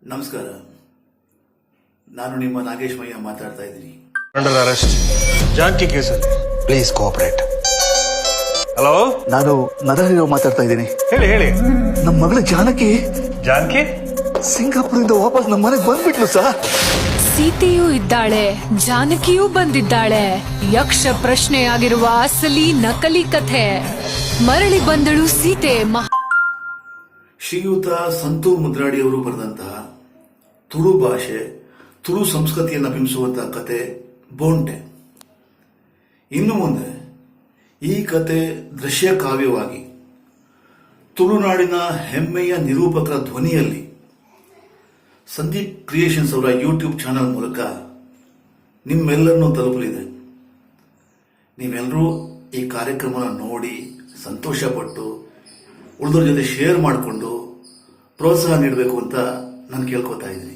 ನಮಸ್ಕಾರ. ನಾನು ನಿಮ್ಮ ನಾಗೇಶ್ ಮಯ್ಯ ಮಾತಾಡ್ತಾ ಇದ್ದೀನಿ. ಅಂಡರ್ ಅರೆಸ್ಟ್ ಜಾನ್ಕಿ ಕೇಸಲ್ಲಿ ಪ್ಲೀಸ್ ಕೋಆಪರೇಟ್. ಹಲೋ, ನಾನು ನರಹರಿರಾವ್ ಮಾತಾಡ್ತಾ ಇದ್ದೀನಿ. ಹೇಳಿ. ನಮ್ಮ ಮಗಳು ಜಾನಕಿ ಸಿಂಗಾಪುರದಿಂದ ವಾಪಸ್ ನಮ್ಮ ಮನೆಗೆ ಬಂದ್ಬಿಟ್ಲು ಸರ್. ಸೀತೆಯೂ ಇದ್ದಾಳೆ, ಜಾನಕಿಯೂ ಬಂದಿದ್ದಾಳೆ. ಯಕ್ಷ ಪ್ರಶ್ನೆಯಾಗಿರುವ ಅಸಲಿ ನಕಲಿ ಕಥೆ. ಮರಳಿ ಬಂದಳು ಸೀತೆ. ಶ್ರೀಯುತ ಸಂತು ಮುದ್ರಾಡಿ ಅವರು ಬರೆದಂತಹ ತುಳು ಭಾಷೆ, ತುಳು ಸಂಸ್ಕೃತಿಯನ್ನು ಬಿಂಬಿಸುವಂತಹ ಕತೆ ಬೋಂಟೆ. ಇನ್ನು ಮುಂದೆ ಈ ಕತೆ ದೃಶ್ಯ ಕಾವ್ಯವಾಗಿ ತುಳುನಾಡಿನ ಹೆಮ್ಮೆಯ ನಿರೂಪಕರ ಧ್ವನಿಯಲ್ಲಿ ಸಂದೀಪ್ ಕ್ರಿಯೇಷನ್ಸ್ ಅವರ ಯೂಟ್ಯೂಬ್ ಚಾನೆಲ್ ಮೂಲಕ ನಿಮ್ಮೆಲ್ಲರನ್ನೂ ತಲುಪಲಿದೆ. ನೀವೆಲ್ಲರೂ ಈ ಕಾರ್ಯಕ್ರಮನ ನೋಡಿ ಸಂತೋಷಪಟ್ಟು ಉಳಿದವ್ರ ಜೊತೆ ಶೇರ್ ಮಾಡಿಕೊಂಡು ಪ್ರೋತ್ಸಾಹ ನೀಡಬೇಕು ಅಂತ ನಾನು ಕೇಳ್ಕೊತಾ ಇದ್ದೀನಿ.